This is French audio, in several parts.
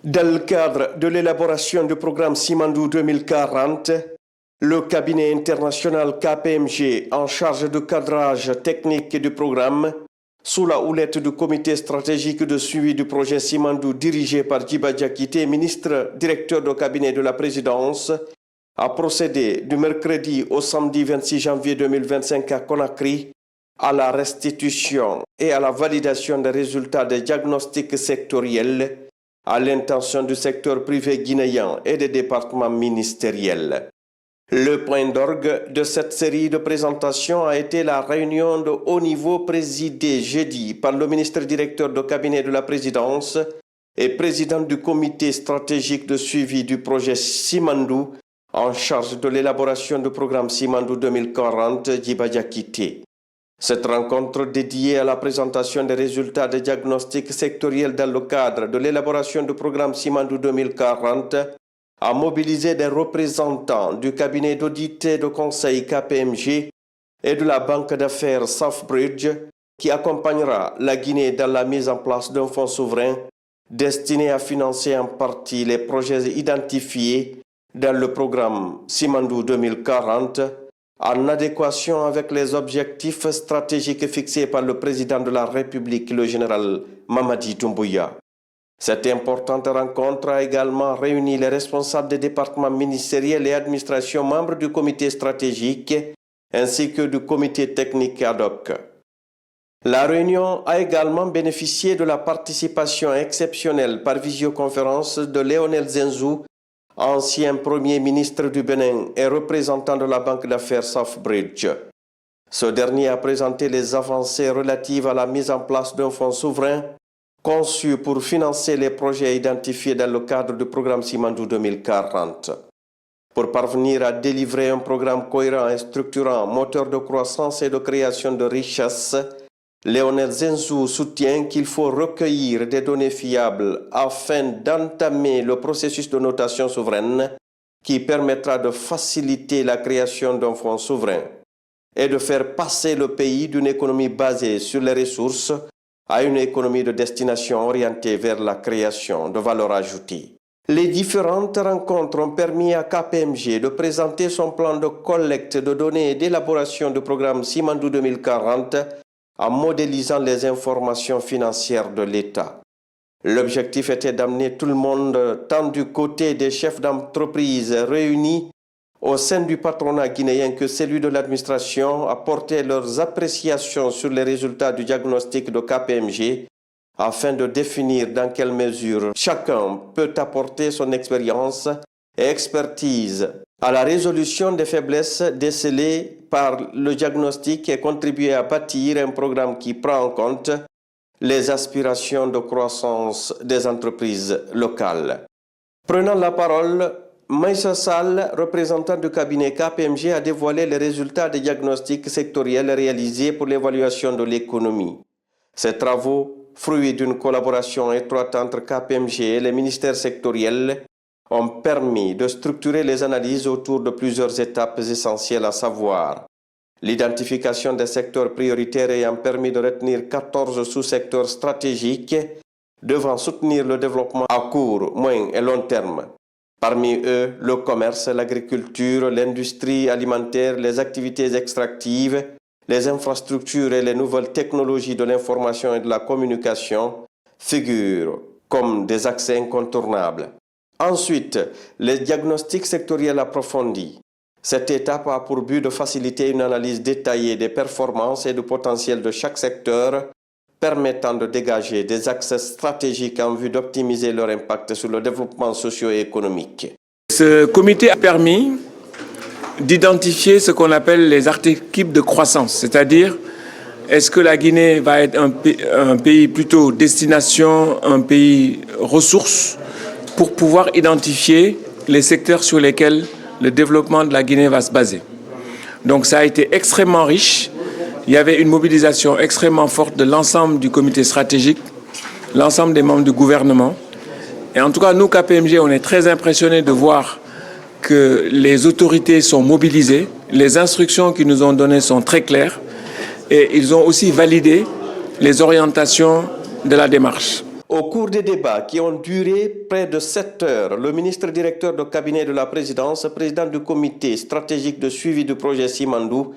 Dans le cadre de l'élaboration du programme Simandou 2040, le cabinet international KPMG en charge du cadrage technique du programme, sous la houlette du comité stratégique de suivi du projet Simandou dirigé par Djiba Diakité, ministre directeur du cabinet de la présidence, a procédé du mercredi au samedi 26 janvier 2025 à Conakry à la restitution et à la validation des résultats des diagnostics sectoriels à l'intention du secteur privé guinéen et des départements ministériels. Le point d'orgue de cette série de présentations a été la réunion de haut niveau présidée jeudi par le ministre directeur du cabinet de la présidence et président du comité stratégique de suivi du projet Simandou en charge de l'élaboration du programme Simandou 2040, Djiba Diakité. Cette rencontre dédiée à la présentation des résultats des diagnostics sectoriels dans le cadre de l'élaboration du programme Simandou 2040 a mobilisé des représentants du cabinet d'audit et de conseil KPMG et de la banque d'affaires Southbridge qui accompagnera la Guinée dans la mise en place d'un fonds souverain destiné à financer en partie les projets identifiés dans le programme Simandou 2040 en adéquation avec les objectifs stratégiques fixés par le président de la République, le général Mamadi Doumbouya. Cette importante rencontre a également réuni les responsables des départements ministériels et administrations membres du comité stratégique ainsi que du comité technique ad hoc. La réunion a également bénéficié de la participation exceptionnelle par visioconférence de Léonel Zenzou, ancien Premier ministre du Bénin et représentant de la banque d'affaires Southbridge. Ce dernier a présenté les avancées relatives à la mise en place d'un fonds souverain conçu pour financer les projets identifiés dans le cadre du programme Simandou 2040. Pour parvenir à délivrer un programme cohérent et structurant, moteur de croissance et de création de richesses, Léonel Zenzou soutient qu'il faut recueillir des données fiables afin d'entamer le processus de notation souveraine qui permettra de faciliter la création d'un fonds souverain et de faire passer le pays d'une économie basée sur les ressources à une économie de destination orientée vers la création de valeur ajoutée. Les différentes rencontres ont permis à KPMG de présenter son plan de collecte de données et d'élaboration du programme Simandou 2040 en modélisant les informations financières de l'État. L'objectif était d'amener tout le monde, tant du côté des chefs d'entreprise réunis au sein du patronat guinéen que celui de l'administration, à porter leurs appréciations sur les résultats du diagnostic de KPMG afin de définir dans quelle mesure chacun peut apporter son expérience et expertise à la résolution des faiblesses décelées par le diagnostic et contribuer à bâtir un programme qui prend en compte les aspirations de croissance des entreprises locales. Prenant la parole, Maïssa Sall, représentant du cabinet KPMG, a dévoilé les résultats des diagnostics sectoriels réalisés pour l'évaluation de l'économie. Ces travaux, fruits d'une collaboration étroite entre KPMG et les ministères sectoriels, ont permis de structurer les analyses autour de plusieurs étapes essentielles, à savoir l'identification des secteurs prioritaires ayant permis de retenir 14 sous-secteurs stratégiques devant soutenir le développement à court, moyen et long terme. Parmi eux, le commerce, l'agriculture, l'industrie alimentaire, les activités extractives, les infrastructures et les nouvelles technologies de l'information et de la communication figurent comme des axes incontournables. Ensuite, les diagnostics sectoriels approfondis. Cette étape a pour but de faciliter une analyse détaillée des performances et du potentiel de chaque secteur, permettant de dégager des axes stratégiques en vue d'optimiser leur impact sur le développement socio-économique. Ce comité a permis d'identifier ce qu'on appelle les archétypes de croissance, c'est-à-dire est-ce que la Guinée va être un pays plutôt destination, un pays ressource, pour pouvoir identifier les secteurs sur lesquels le développement de la Guinée va se baser. Donc ça a été extrêmement riche. Il y avait une mobilisation extrêmement forte de l'ensemble du comité stratégique, l'ensemble des membres du gouvernement. Et en tout cas, nous, KPMG, on est très impressionnés de voir que les autorités sont mobilisées, les instructions qu'ils nous ont données sont très claires et ils ont aussi validé les orientations de la démarche. Au cours des débats qui ont duré près de 7 heures, le ministre directeur de cabinet de la présidence, président du comité stratégique de suivi du projet Simandou,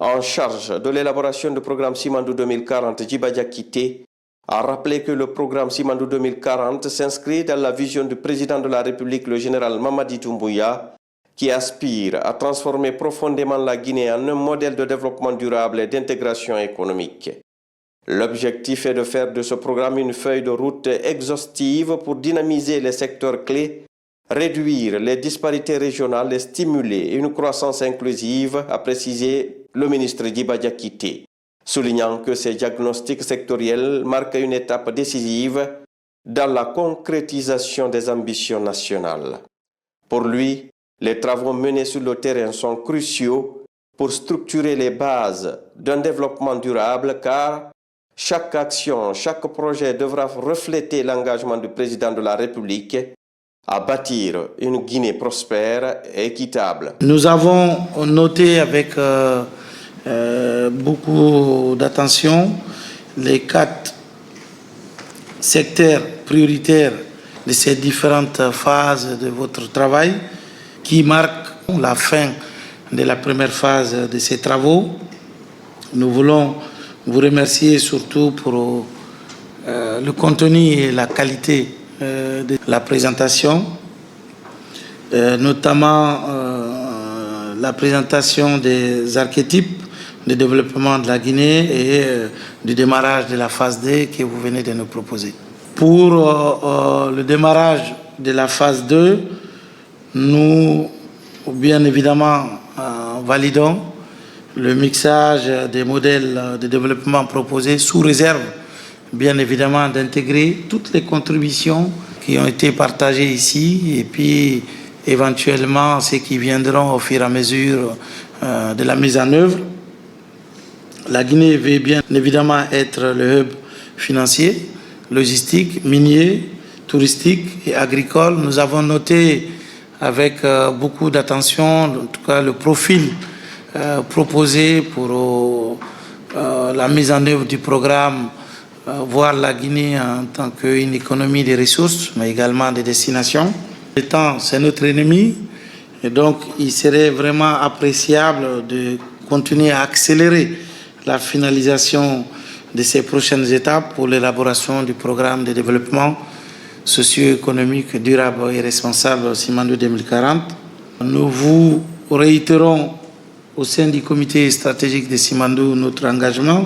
en charge de l'élaboration du programme Simandou 2040, Djiba Diakité, a rappelé que le programme Simandou 2040 s'inscrit dans la vision du président de la République, le général Mamadi Doumbouya, qui aspire à transformer profondément la Guinée en un modèle de développement durable et d'intégration économique. L'objectif est de faire de ce programme une feuille de route exhaustive pour dynamiser les secteurs clés, réduire les disparités régionales et stimuler une croissance inclusive, a précisé le ministre Djiba Diakité, soulignant que ces diagnostics sectoriels marquent une étape décisive dans la concrétisation des ambitions nationales. Pour lui, les travaux menés sur le terrain sont cruciaux pour structurer les bases d'un développement durable car chaque action, chaque projet devra refléter l'engagement du président de la République à bâtir une Guinée prospère et équitable. Nous avons noté avec beaucoup d'attention les 4 secteurs prioritaires de ces différentes phases de votre travail qui marquent la fin de la première phase de ces travaux. Nous voulons vous remercier surtout pour le contenu et la qualité de la présentation, notamment la présentation des archétypes de développement de la Guinée et du démarrage de la phase D que vous venez de nous proposer. Pour le démarrage de la phase 2, nous, bien évidemment, validons le mixage des modèles de développement proposés sous réserve, bien évidemment, d'intégrer toutes les contributions qui ont été partagées ici et puis éventuellement ceux qui viendront au fur et à mesure de la mise en œuvre. La Guinée veut bien évidemment être le hub financier, logistique, minier, touristique et agricole. Nous avons noté avec beaucoup d'attention, en tout cas, le profil proposé pour la mise en œuvre du programme, voir la Guinée en tant qu'une économie des ressources, mais également des destinations. Le temps, c'est notre ennemi, et donc il serait vraiment appréciable de continuer à accélérer la finalisation de ces prochaines étapes pour l'élaboration du programme de développement socio-économique durable et responsable Simandou 2040. Nous vous réitérons au sein du comité stratégique de Simandou notre engagement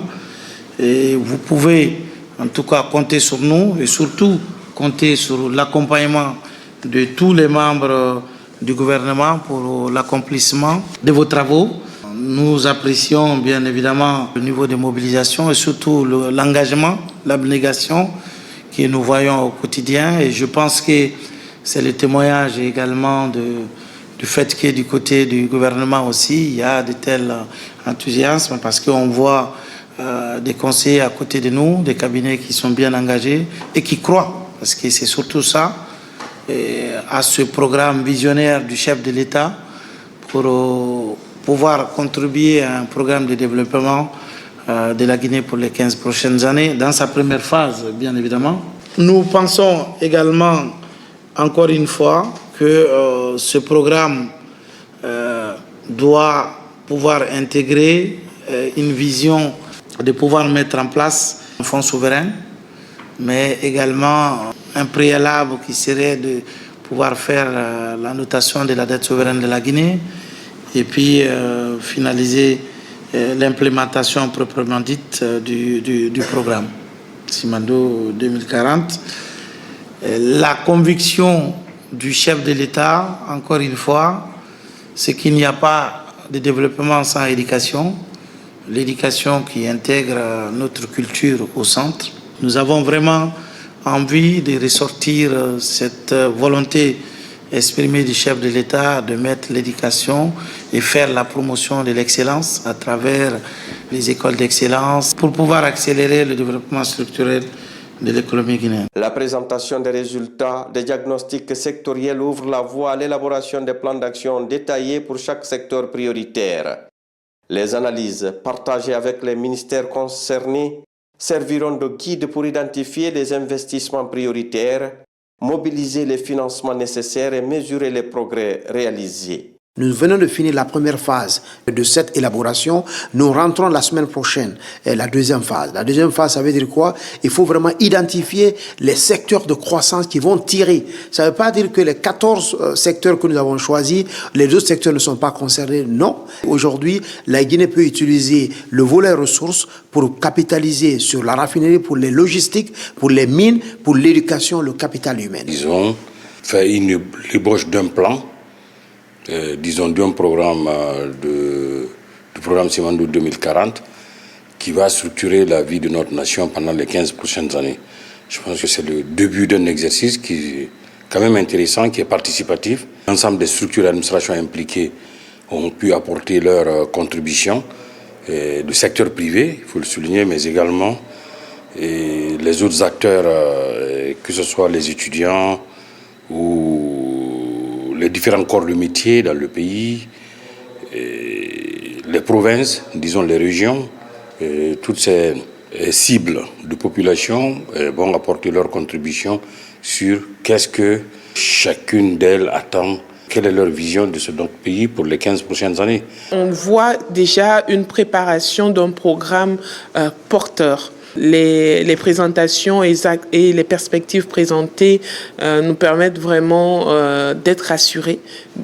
et vous pouvez en tout cas compter sur nous et surtout compter sur l'accompagnement de tous les membres du gouvernement pour l'accomplissement de vos travaux. Nous apprécions bien évidemment le niveau de mobilisation et surtout l'engagement, l'abnégation que nous voyons au quotidien et je pense que c'est le témoignage également du fait que du côté du gouvernement aussi, il y a de tels enthousiasmes parce qu'on voit des conseillers à côté de nous, des cabinets qui sont bien engagés et qui croient, parce que c'est surtout ça, à ce programme visionnaire du chef de l'État pour pouvoir contribuer à un programme de développement de la Guinée pour les 15 prochaines années, dans sa première phase, bien évidemment. Nous pensons également, encore une fois, que ce programme doit pouvoir intégrer une vision de pouvoir mettre en place un fonds souverain, mais également un préalable qui serait de pouvoir faire la notation de la dette souveraine de la Guinée et puis finaliser l'implémentation proprement dite du programme Simandou 2040. La conviction du chef de l'État, encore une fois, c'est qu'il n'y a pas de développement sans éducation, l'éducation qui intègre notre culture au centre. Nous avons vraiment envie de ressortir cette volonté exprimée du chef de l'État de mettre l'éducation et faire la promotion de l'excellence à travers les écoles d'excellence pour pouvoir accélérer le développement structurel de l'économie guinéenne. La présentation des résultats des diagnostics sectoriels ouvre la voie à l'élaboration des plans d'action détaillés pour chaque secteur prioritaire. Les analyses partagées avec les ministères concernés serviront de guide pour identifier les investissements prioritaires, mobiliser les financements nécessaires et mesurer les progrès réalisés. Nous venons de finir la première phase de cette élaboration. Nous rentrons la semaine prochaine la deuxième phase. La deuxième phase, ça veut dire quoi? Il faut vraiment identifier les secteurs de croissance qui vont tirer. Ça ne veut pas dire que les 14 secteurs que nous avons choisis, les autres secteurs ne sont pas concernés. Non. Aujourd'hui, la Guinée peut utiliser le volet ressources pour capitaliser sur la raffinerie, pour les logistiques, pour les mines, pour l'éducation, le capital humain. Ils ont fait une ébauche d'un plan. Disons d'un programme du programme Simandou 2040 qui va structurer la vie de notre nation pendant les 15 prochaines années. Je pense que c'est le début d'un exercice qui est quand même intéressant, qui est participatif. L'ensemble des structures d'administration impliquées ont pu apporter leur contribution. Le secteur privé, il faut le souligner, mais également les autres acteurs, que ce soit les étudiants ou les différents corps de métier dans le pays, les provinces, disons les régions, toutes ces cibles de population vont apporter leur contribution sur qu'est-ce que chacune d'elles attend, quelle est leur vision de ce pays pour les 15 prochaines années. On voit déjà une préparation d'un programme porteur. Les présentations et les perspectives présentées nous permettent vraiment d'être rassurés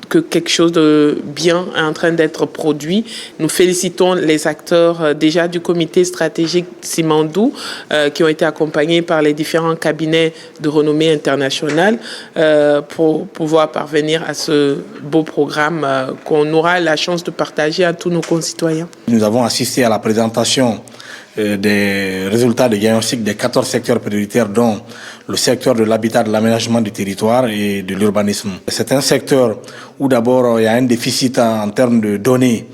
que quelque chose de bien est en train d'être produit. Nous félicitons les acteurs déjà du comité stratégique Simandou qui ont été accompagnés par les différents cabinets de renommée internationale pour pouvoir parvenir à ce beau programme qu'on aura la chance de partager à tous nos concitoyens. Nous avons assisté à la présentation des résultats de diagnostic des 14 secteurs prioritaires, dont le secteur de l'habitat, de l'aménagement du territoire et de l'urbanisme. C'est un secteur où d'abord il y a un déficit en termes de données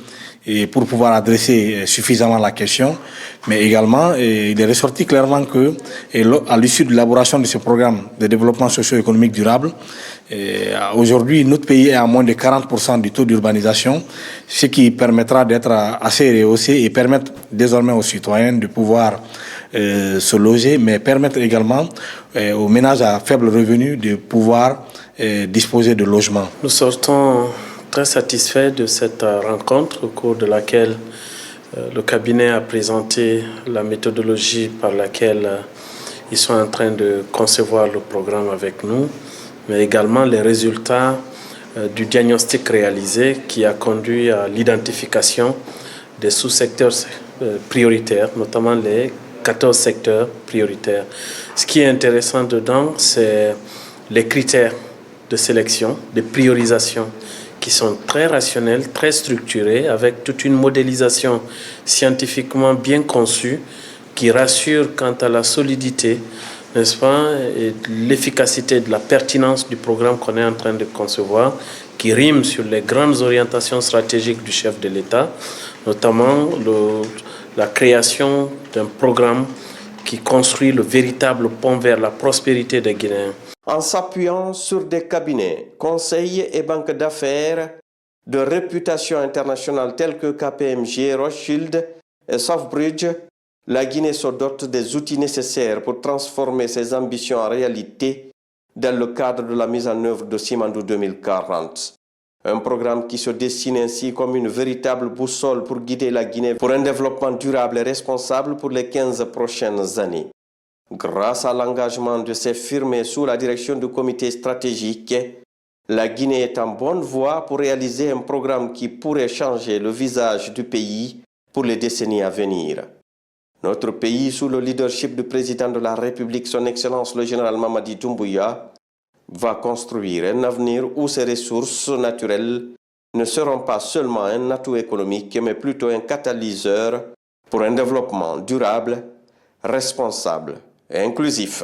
et pour pouvoir adresser suffisamment la question, mais également il est ressorti clairement que à l'issue de l'élaboration de ce programme de développement socio-économique durable, aujourd'hui notre pays est à moins de 40% du taux d'urbanisation, ce qui permettra d'être assez rehaussé et permettre désormais aux citoyens de pouvoir se loger, mais permettre également aux ménages à faible revenu de pouvoir disposer de logements. Nous sortons très satisfaits de cette rencontre au cours de laquelle le cabinet a présenté la méthodologie par laquelle ils sont en train de concevoir le programme avec nous, mais également les résultats du diagnostic réalisé qui a conduit à l'identification des sous-secteurs prioritaires, notamment les 14 secteurs prioritaires. Ce qui est intéressant dedans, c'est les critères de sélection, de priorisation, qui sont très rationnels, très structurés, avec toute une modélisation scientifiquement bien conçue, qui rassure quant à la solidité, n'est-ce pas, et l'efficacité de la pertinence du programme qu'on est en train de concevoir, qui rime sur les grandes orientations stratégiques du chef de l'État, notamment la création d'un programme qui construit le véritable pont vers la prospérité des Guinéens. En s'appuyant sur des cabinets, conseils et banques d'affaires de réputation internationale tels que KPMG, Rothschild et Southbridge, la Guinée se dote des outils nécessaires pour transformer ses ambitions en réalité dans le cadre de la mise en œuvre de Simandou 2040. Un programme qui se dessine ainsi comme une véritable boussole pour guider la Guinée pour un développement durable et responsable pour les 15 prochaines années. Grâce à l'engagement de ses firmes sous la direction du comité stratégique, la Guinée est en bonne voie pour réaliser un programme qui pourrait changer le visage du pays pour les décennies à venir. Notre pays, sous le leadership du président de la République, son Excellence le général Mamadi Doumbouya, va construire un avenir où ses ressources naturelles ne seront pas seulement un atout économique, mais plutôt un catalyseur pour un développement durable, responsable et inclusif.